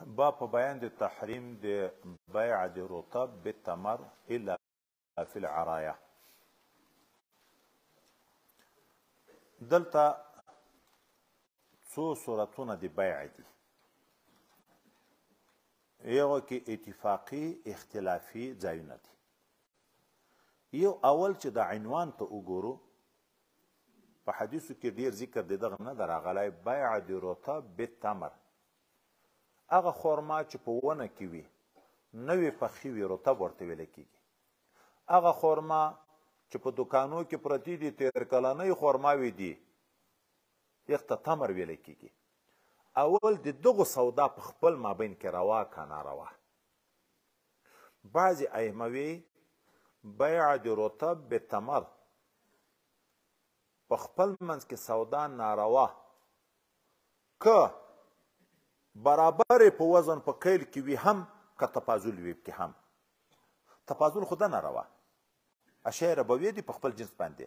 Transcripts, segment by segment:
باب په بیان د تحریم د بیع د رطب بالتمر الا فی العرايه. دلته څو صورتونه د بیع دي، یو کې اتفاقی اختلافي ځایونه دي. یو اول چې د عنوان ته وګورو په حدیثو کې ډیر ذکر د دغه نه راغلی، بیع د رطب بالتمر. هغه خرما چې په ونه کې وي نوې پخې وي رطب ورته ویل کېږي. هغه خرما چې په دکانو کې پرتې دي تېر کلنۍ خرماوې دي یخ ته تمر ویل کېږي. اول د دغو سودا په خپل مابین کې روا که ناروا. بعضې ائمه وی بیع د رطب بالتمر په خپل منځ کې سودا ناروا که برابر په وزن په کیل کې وي هم که تفاضل وي کې هم. تفاضل خو ده ناروا، اشیاء ربویه دي په خپل جنس باندې،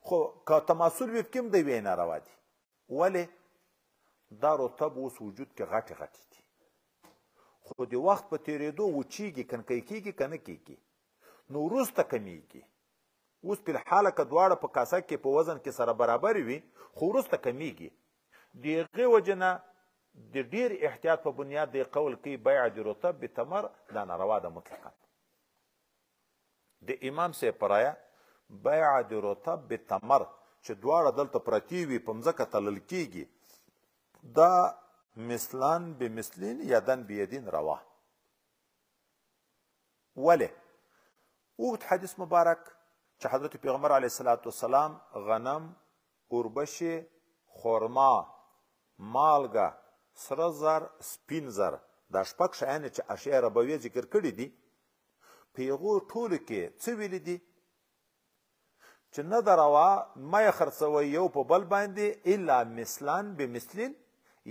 خو که تماثل وي کې هم د یوې ناروا دي. ولې دا رطب اوس وجود کې غټې غټې دي، خو د وخت په تېرېدو وچیږي کنکی کېږي که نه کېږي، نو وروسته کمیږي. اوس په الحاله که دواړه په کاسه کې په وزن کې سره برابر وي خو وروسته کمیږي. د هغې وجې نه د ډیر احتیاط په بنیاد د قول کوي بیع د رطب بالتمر دا ناروا ده مطلقا. د امام صاحب په رایه بیع د رطب بالتمر چې دواړه دلته پرتې وي په مځکه تلل کېږي دا مثلان بمثلین یدن بیدین روا. ولې اوږد حدیث مبارک چې حضرت پیغمبر علیه الصلاة والسلام غنم، اوربشې، خرما، مالګه، سره زر، سپین زر، دا شپږ شیان چې اشیاء ربویه ذکر کړي دي په هغو ټولو کې څه ویلي دي چې نه ده روا مه یې خرڅوئ یو په بل باندې الا مثلان بمثلین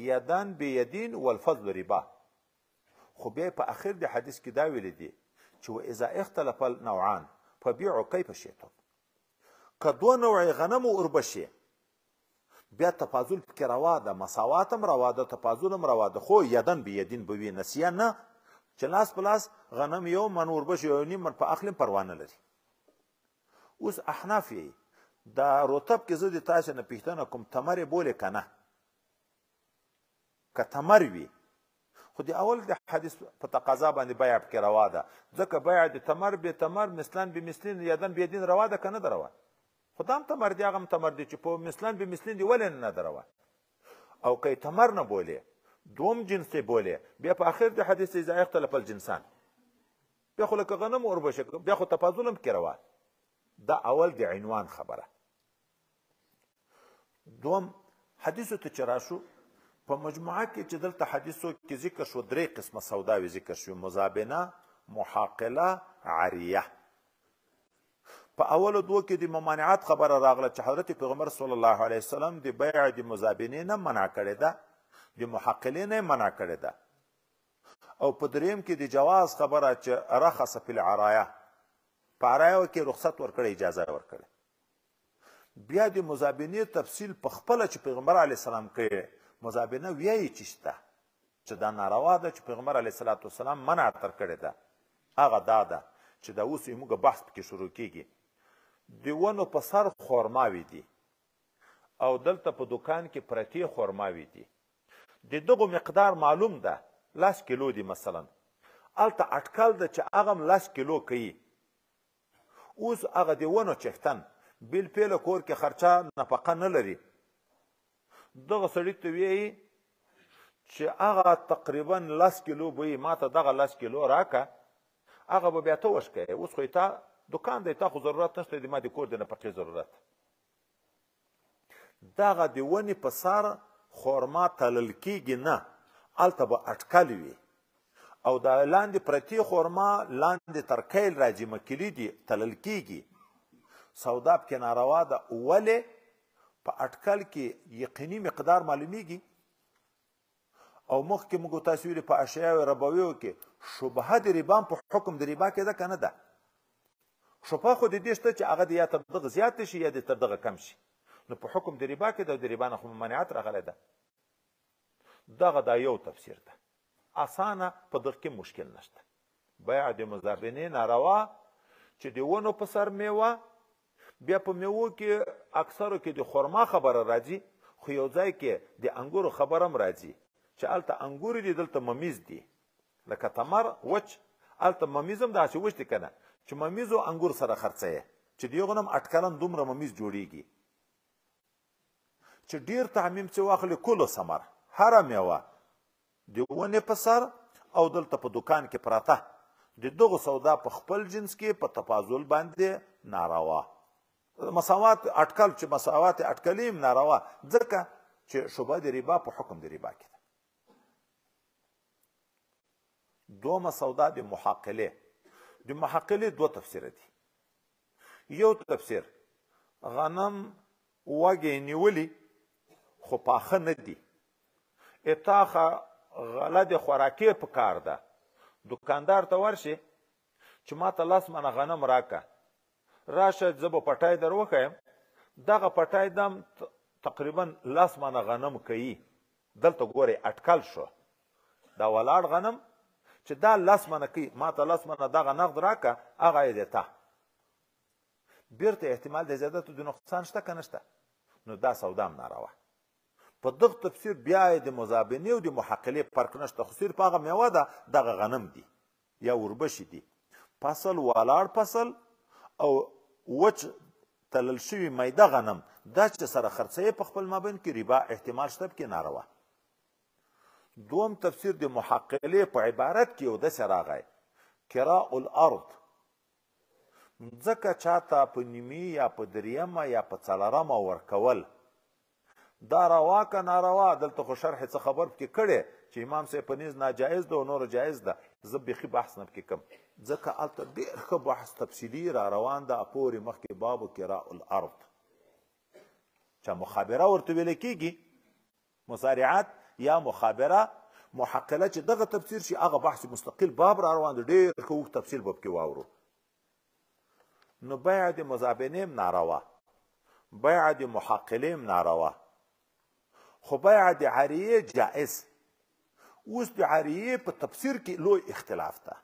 یدان بیدین والفضل ربا. خو بیا په اخر د حدیث کې دا ویلي دي چې واذا اختلف النوعان فبيعوا کیف شئتم. که دوه نوعې غنم و اوربشې بیا تفاضل پکې روا ده، مساوات هم روا ده، تفاضل هم روا ده، خو یدن بیدین به وي، نسیه نه چې لاس په لاس غنم یو من اوربش یو نیم من په اخلم پروا نه لري. اوس احناف یې دا رطب کې زه د تاسې نه پوښتنه کوم تمر یې بولې که نه؟ که تمر وي خو د اول د حدیث په تقاضا باندې بیع پکې روا ده، ځکه بیع د تمر به تمر مثلن بمثلین یدن بیدین روا ده که نه ده روا؟ خو دا هم تمر دی، هغه هم تمر دی چې په مثلن بمثلین دی ولې نه ده روا؟ او که تمر نه بولې دوم جنس یې بولې بیا په آخر د حدیث اذا اختلف الجنسان بیا خو لکه غنم اوربشه بیا خو تفاضل هم پکې روا. دا اول د عنوان خبره. دوم حدیثو ته چې راشو په مجموعه کې چې دلته حدیثو کې ذکر شو درې قسمه سوداوې ذکر شو، مزابنه، محاقله، عریه. په اولو دوه کې د ممانعت خبره راغله چې حضرت پیغمبر صلی الله علیه وسلم د بیع د مزابنې نه منع کړې ده، د محاقلې نه منع کړې ده. او په دریم کې د جواز خبره چې رخص فی العرایه، په عرایه کې رخصت ورکړې، اجازه ورکړې. بیا د مزابنې تفصیل په خپله چې پیغمبر علیه السلام کړی مزابنه ویایي چې شته چې دا ناروا ده چې پیغمبر علیه الصلاة والسلام منع تر کړې ده. هغه دا ده چې دا اوس موږ بحث پکې شروع کېږي. د ونو په سر خرماوې دي او دلته په دکان کې پرتې خرماوې دي، د دغو مقدار معلوم ده، 10 کیلو دي مثلا، هلته اټکل ده چې هغه هم 10 کیلو کوي. اوس هغه د ونو چښتن بالفعل کور کې خرچه نفقه نه لري، دغه سړي ته وایي چې هغه تقریبا 10 کیلو به ما ته دغه 10 کیلو راکه، هغه به بیا ته وشکوې. اوس خو تا دکان دی، تا خو ضرورت نشته د ما د کور د نفقې ضرورت. دغه د ونې په سر خرما تلل کېږي نه، هلته به اټکل وي او د لاندې پرتې خرما لاندې تر کیل راځي، مکیلي دي، تلل کېږي. سودا پکې ناروا ده. ولې په اټکل کې یقیني مقدار معلومیږي. او مخکې موږ تاسو ویلي په اشیاء ربویو کې شبهه د ربا په حکم د ربا کې ده که نه ده؟ شبهه خو د دې شته چې هغه د یا تر دغه زیات شي یا د تر دغه کم شي، نو په حکم د ربا کې د ربا نه خو ممانعت راغلی ده. دغه دا یو تفسیر ده. اسانه په دغه کې مشکل نشته. بیع د مزابنې ناروا چې د ونو په سر میوه، بیا په میوو کې اکثرو کې د خرما خبره راځي، خو یو ځای کې د انګورو خبره هم راځي چې هلته انګور دي دلته ممیز دي، لکه تمر وچ هلته ممیز هم داسې وچ دي که نه، چې ممیز او انګور سره خرڅوي چې د یو غنم اټکلن دومره ممیز جوړیږي چې ډیر تعمیم چې واخلي کلو ثمر، هره میوه د ونې په سر او دلته په دکان کې پراته د دغو سودا په خپل جنس کې په تفاضل باندې ناروا. مساوات اټکل چې مساوات اټکلي هم ناروا، ځکه چې شبهه د ربا په حکم د ربا کې ده. دومه سودا د محاقلې. د محاقلې دوه تفسیره دي. یو تفسیر غنم وږې نیولي خو پاخه نه دي، اتاخه غله د خوراکي په کار ده، دکاندار ته ورشي چې ما ته 10 منه غنم راکه، راشه زه به پټی در وښیم، دغه پټی دم تقریبا 10 منه غنم کوي. دلته ګورئ اټکل شو، دا ولاړ غنم چې دا 10 منه کوي، ما ته 10 منه دغه نقد راکه، هغه یې دی ته. بیرته احتمال د زیادت د نقصان شته که نشته؟ نو دا سودا هم ناروا. په دغه تفسیر بیا د مزابنې او د محاقلې فرق نشته، خو صرف هغه میوه ده دغه غنم دي یا وربشې دي. فصل ولاړ فصل او وچ تلل شوي میده غنم دا چې سره خرڅوي په خپل مابین کې ربا احتمال شته، پکې ناروا. دوم تفسیر د محاقلې په عبارت کې یو داسې راغی کراء الارض، ځکه چاته په نیمې یا په دریمه یا په څلرمه ورکول دا روا که ناروا؟ دلته خو شرح څه خبر پکې کړی چې امام صاحب په نیز ناجایز ده او نورو جایز ده. زه بیخي بحث نه پکې کوم، ځکه هلته ډېر ښه بحث تفصیلي را روان ده پورې مخکې بابو کراء الارض. چا مخابره ورته ویل کېږي، مسارعات یا مخابره محقله چې دغه تفسیر شي هغه بحث مستقل باب را روان دی، ډېر ښه اوږد تفصیل به پکې واورو. نو بیع د مزابنې هم ناروا، بیع د محقلې هم ناروا، خو بیع د عاریې جائز. اوس د عاریې په تفسیر کې لوی اختلاف ده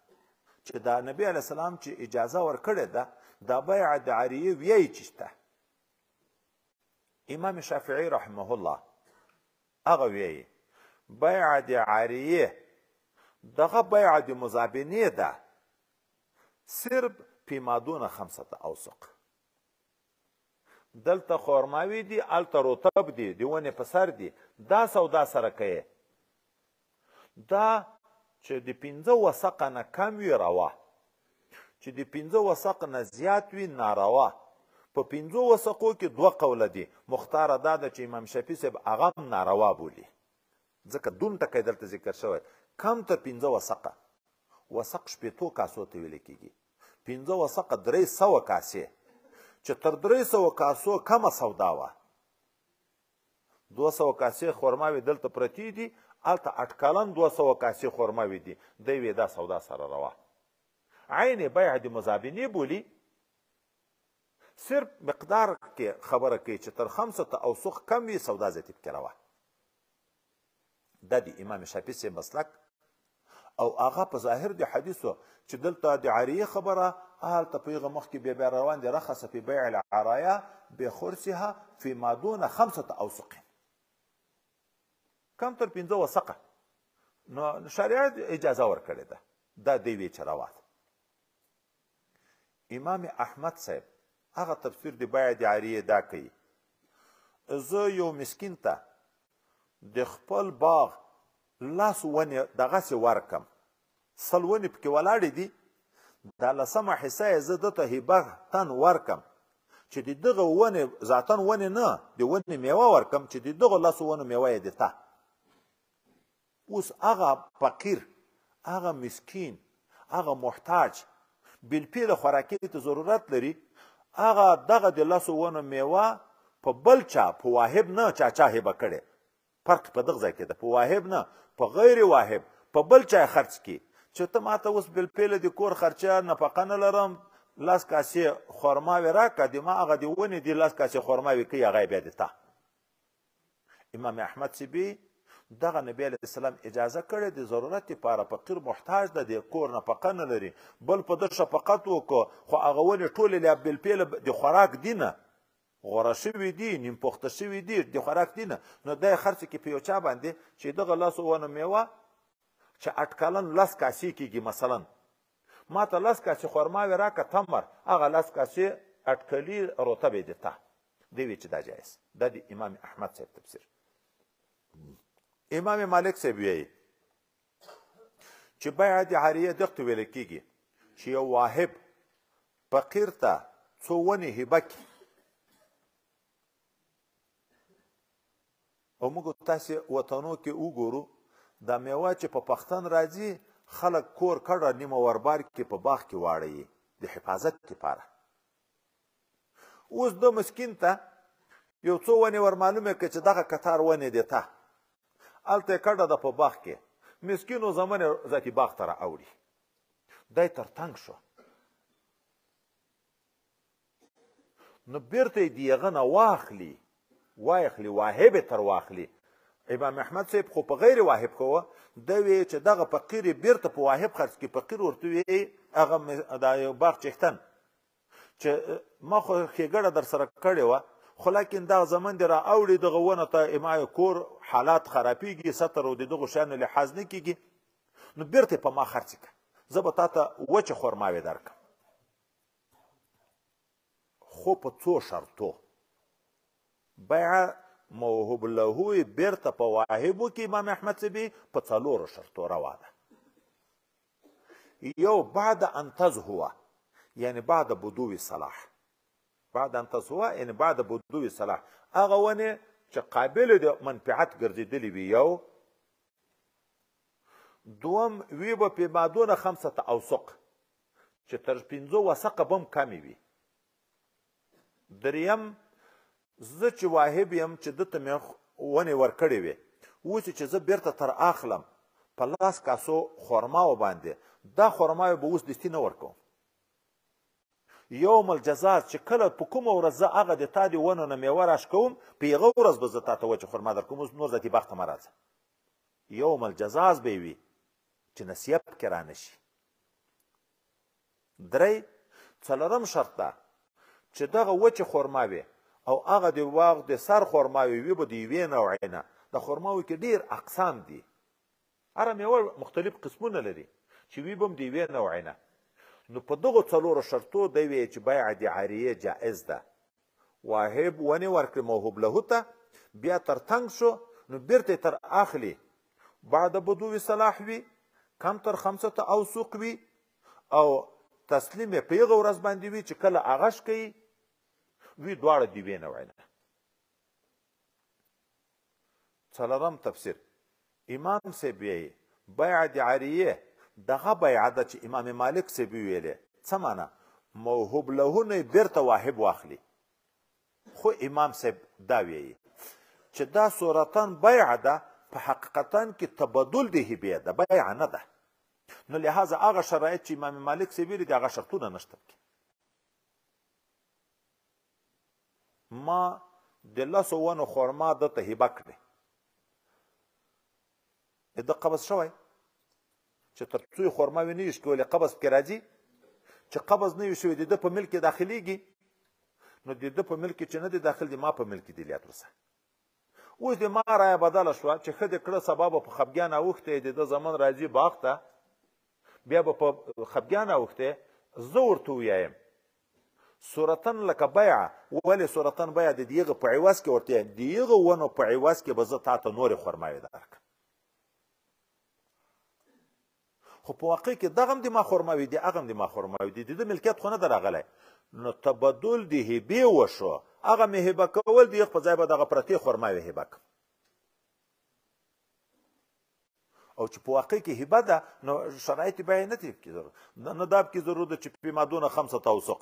چې دا نبی علیه السلام چې اجازه ورکړې ده دا بیع د عاریې ویایي چې شته. امام شافعي رحمه الله هغه ویایي بیع د عاریې دغه بیع د مزابنې ده صرف فيما دون 5 اوسق. دلته خورماوي دي، هلته رطب دي، د ونې په سر دي، دا سودا سره کوي. دا چې د 5 وسقه نه کم وي روا، چې د 5 وسق نه زیات وي ناروا. په 5 وسقو کې 2 قوله دي، مختاره دا ده چې امام شافعي صاحب هغه هم ناروا بولي، ځکه دون ټکی دلته ذکر شوی. کم تر 5 وسقه، وسق 80 کاسو ته ویل کېږي، 5 وسقه 300 کاسې، چې تر 300 کاسو کمه سودا وه. 200 کاسې خورماوي دلته پرتې دي، هلته اټکلن 200 کاسې خورماوي دي، دی وی دا سودا سره روا. عین بیع د مزابنې بولي، صرف مقدار کې خبره کوي چې تر 5 اوسق کم وي سودا زیاتې پکې روا. دا د امام شافعي صاحب مسلک او هغه په ظاهر د حدیثو چې دلته د عاریې خبره هلته په هغه مخکې بیا روان دي رخص فی بیع العرایا بخرسها فيما دون 5 اوسق، کم تر 5 وسقه. نو شریعت اجازه ورکړې ده، دا دی وی چې روا ده. امام احمد صاحب هغه تفسیر د بیع د عاریې دا کوي، زه یو مسکین ته د خپل باغ 10 ونې دغسې ورکم، 100 ونې پکې ولاړې دي، دا 10مه حصه یې زه دته هبه ورکم چې د دغه ونې ذاتن ونې نه د ونې میوه ورکم، چې د دغه 10 ونو میوه یې د ته. اوس هغه فقیر، هغه مسکین، هغه محتاج بالفعل خوراکي ته ضرورت لري، هغه دغه د 10 ونو میوه په بل چا په واهب نه چا هبه کړې. فرق په دغه ځای کې ده، په واهب نه، په غیر واهب، په بل چا خرڅ کړي چې ته ماته اوس بالفعل د کور خرچه نفقه نه لرم، 10 کاسې خورماوي راکړه، د ما هغه د ونې د 10 کاسې خورماوي کوي، هغه بیا د ته. امام احمد صاحب دغه نبی علیه السلام اجازه کړې د ضرورت لپاره فقیر محتاج ده د کور نفقه نه لري بل په ده شفقت وکړو خو هغه ونې ټولې له بالفعل د خوراک دي نه غوره شوي دي نیم پخته شوي دي د خوراک دي نه نو دا یې خرڅ کړي په یو چا باندې چې دغه لسو ونو میوه چې اټکلن 10 کاسې کېږي مثلا ما ته 10 کاسې خرماوې راکړه تمر هغه 10 کاسې اټکلي رطبې دي ته دی وی چې دا جایز دا د امام احمد صاحب تفسیر امام مالک صاحب وایي چې بیع د عاریه دغته ویل کېږي چې یو واهب فقیر ته څو ونې هبه کړي او موږ تاسې وطنو کې وګورو دا میوه چې په پختن راځي خلک کور کډه نیمه وربار کې په باغ کې واړوي د حفاظت لپاره اوس د مسکین ته یو څو ونې ور معلومه کړه چې دغه کتار ونې دی ته هلته یې کډه ده په باغ کې مسکینو زمن ذاتي باغ ته راوړي دی تر تنګ شو نو بیرته یې د هغه نه واخلي واهب یې تر واخلي امام احمد صاحب خو په غیر واهب کوه ده وی چې دغه فقیر یې بیرته په واهب خرڅ کړي فقیر ورته وی هغه دا یو باغ چښتن چې ما خو ښېګړه در سره کړې وه خو لیکن دغه زمن دې را اوړي دغه ونه ته ما کور حالات خرابېږي ستر او د دغو شیانو لحاظ نه کېږي نو بیرته په ما خرڅ کړه زه به تا ته وچې خرماوې درکړم خو په څو شرطو بیع موهوب له بیرته په واهبو کې امام احمد صاحب په 4 شرطو روا ده یو بعد ان تزهو یعنی بعد بدو صلاح بعد ان تزهو یعنی بعد بدو صلاح هغه ونې چې قابل د منفعت ګرځېدلې وي یو دوم وی به په مادونه 5 اوسق چې تر 5 وسقه بم کمی وي دریم زه چې واهب یم چې دته مې ونې ورکړې وې اوس چې زه بیرته تر اخلم په 10 کاسو خرماو باندې دا خرماوې به اوس دستي نه ورکوم یوم الجزاز چې کله په کومه ورځ زه هغه د تا د ونو نه میوه راښکوم په هغه ورځ به زه تا ته وچه خرما درکوم اوس نور ذاتي باغ ته مه راځه یوم الجزاز به یې وي چې نصیب پکې رانه شي درې څلورم شرط ده چې دغه وچې خرماوې او هغه د باغ د سر خرماوې وي به د یوې نوعې نه د خرماوې کې ډېر اقسام دي هره میوه مختلف قسمونه لري چې وي به هم د یوې نوعې نه نو په دغو 4 شرطو دی وی چې بیع د عاریه جائز ده واهب ونې ورکړي موهوب له ته بیا تر تنګ شو نو بیرته تر اخلي بعد بدو صلاح وي کم تر 5 اوسق وي او تسلیم یې په هغه ورځ باندې وي چې کله اغش کوي وی دواړه د یوې نوعې نه څلورم تفسیر امام صاحب یې بیع د عاریه دغه بیعه ده چې امام مالک صاحب ویلې څه معنا موهوب له نه بیرته واهب واخلي خو امام صاحب دا ویي چې دا صورتن بیعه ده په حقیقتا کې تبادل د هبې ده بیعه نه ده نو لهذا هغه شرایط چې امام مالک صاحب ویلي دي هغه شرطونه نشته ما د 10 ونو خرما دته هبه کړې د قبض شوی چې تر څو خرما وي نه وي ښکولې قبض پکې راځي چې قبض نه وي شوی د ده په ملک کې داخلیږي نو د ده په ملک کې چې نه دی داخل دی ما په ملک کې دی لیات ورسه اوس د ما رایه بدله شوه چې ښه دې کړه سبا به په خفګان اوښتی د ده زمن راځي باغ ته بیا به په خفګان اوښتی زه ورته ووایم صورتن لکه بیعه ولې صورتن بیعه د دغه په عوض کې ورته د هغه ونو په عوض کې به زه تا ته نورې خرماوې درکړم خو په واقع کې دغه هم د ما خرماوي دي هغه هم د ما خرماوي دي د ده ملکیت خو نه ده راغلی نو تبدل د هبې وشو هغه مې هبه کول د یغ په ځای به دغه پرتې خرماوې هبه کړم او چې په واقع کې هبه ده نو شرایط بیع نه دي نه دا پکې ضرور ده چې په مادونه 5 اوسق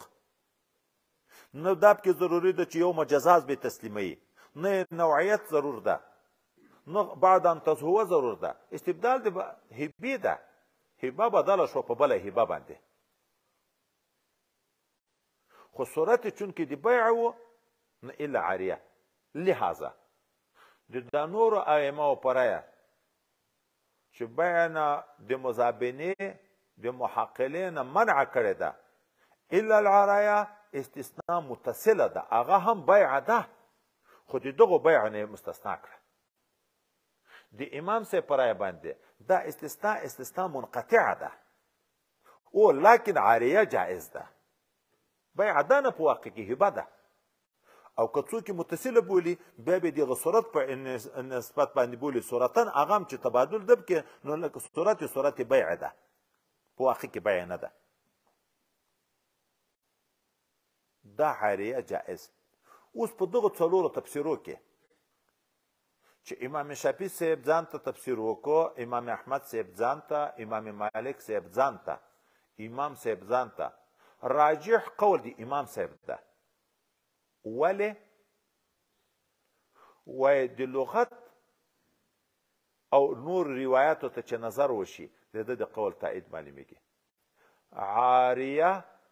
نه دا پکې ضروري ده چې یو مجزاز به تسلیموي نه نوعیت ضرور ده نه بعد ان تزهو ضرور ده استبدال د هبې ده هبه بدله شو په بله هبه باندې خو صورت چونکې د بیع و نه الا عاریه لهذا د دا نورو ائمهو په رایه چې بیع نه د مزابنې د محقلې نه منع کړې ده، الا العرایا استثناء متصله ده، هغه هم بیع ده خو د دغو بیع نه مستثنا کړه. د امام صاحب په رایه باندې دا استثناء منقطعه ده، او لکن عاریه جائز ده، بیع ده نه په واقع کې هبه ده. او که څوک متصله بولي بیا به دغه صورت په نسبت باندې بولي صورتن، هغه هم چې تبادل ده کې نو لکه صورت بیع ده، په واقع کې بیع نه ده. دا عاریه جائز. اوس په دغه څلورو تفسیرو کې چې امام شافعي صاحب ځان ته تفسیر وکړو، امام احمد صاحب ځان ته، امام مالک صاحب ځان ته، امام صاحب ځان ته، راجح قول دی امام صاحب ده. ولې وایي د لغت او نور روایاتو ته چې نظر وشي د ده د قول تایید معلومیږي.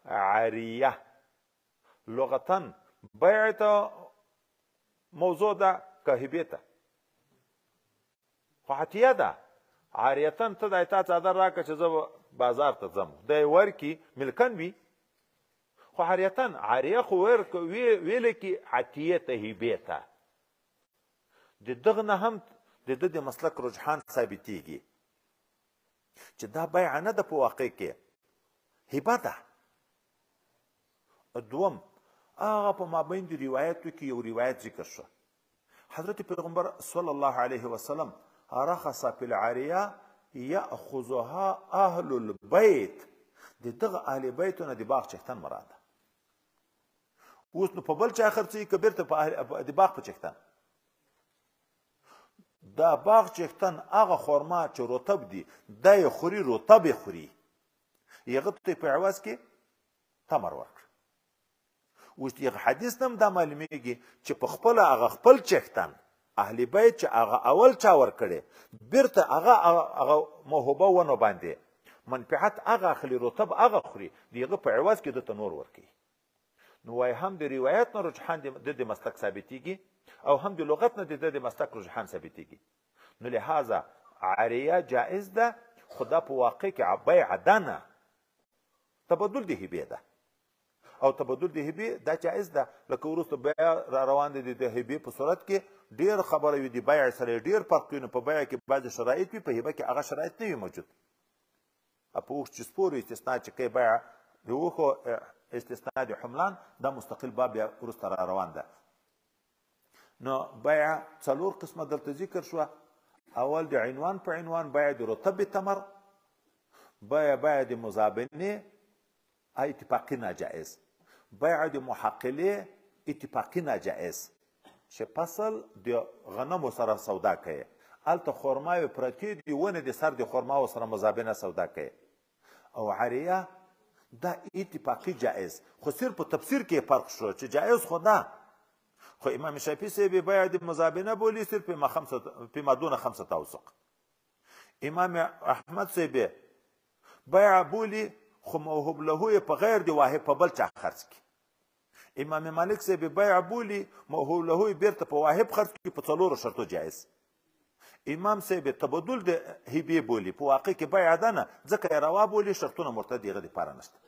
عاریه لغتا بیع ته موضوع ده که هبې ته، خو عطیه ده. عاریتن ته د تا څادر راکړه چې زه بازار ته ځم، دی ورکي ملکن وي، خو عاریتن عاریه خو ویلی کې عطیه ته هبې ته. د دغه نه هم د ده د مسلک رجحان ثابتېږي چې دا بیع نه ده، په واقع کې هبه ده. دوم هغه په مابین د روایتو کې یو روایت ذکر شو، حضرت پیغمبر صلی الله علیه وسلم رخص فی العاریه یاخذها اهل البیت، د دغه اهل بیتونه د باغ چښتن مراد. اوس نو په بل چا خرڅوي که بیرته د باغ په چښتن؟ دا باغ چښتن هغه خرما چې رطب دي دا یې خوري، رطب یې خوري، هغه ته په عوض کې تمر ورکړه. اوس دغه حدیث نه هم دا معلومیږي چې په خپله هغه خپل چښتن اهل بیت چې هغه اول چا ورکړی بیرته هغه موهوبه ونه باندې منفعت هغه اخلي، رطب هغه خوري، د هغه په عوض کې دته نور ورکوي. نو وایي هم د روایت نه رجحان د مسلک ثابتېږي او هم د لغت نه د مسلک رجحان ثابتېږي. نو لهذا عاریه جائز ده، خو دا په واقع کې بیع ده نه، تبادل د هبې ده. او تبادل د هبې دا جائز ده، لکه وروسته بیع را روان دي د هبې په صورت کې ډېر خبره وي، د بیع سره ډېر فرق وي. نو په بیع کې بعضې شرایط وي، په هبه کې هغه شرایط نه وي موجود. په اوښ چې سپور استثناء چې کوي بیع د اوښو استثناء د حملان، دا مستقل باب بیا وروسته را روان ده. نو بیع څلور قسمه دلته ذکر شوه. اول د عنوان په عنوان بیع د رطب تمر، بیع د مزابنې اتفاقي ناجائز، بیع د محقلې اتفاقي ناجائز چې فصل د غنمو سره سودا کوي، هلته خرماوې پرتې دي، ونې د سر د خرماو سره مزابنه سودا کوي. او عاریه دا اتفاقي جائز، خو صرف په تفسیر کې فرق شو چې جائز خو ده. خو امام شافعي صاحب بیع د مزابنه بولي صرف فيما دون 5 اوسق. امام احمد صاحب بیع بولي خو موهوب له په غیر د واهب په بل چا خرڅ کړي. امام مالک صاحب بیع بولي موهوب له بیرته په واهب خرڅ کړي، په څلورو شرطو جائز. امام صاحب تبادل د هبې بولي، په واقع کې بیع ده نه، ځکه یې روا بولي، شرطونه مرتد دغه دپاره نشته.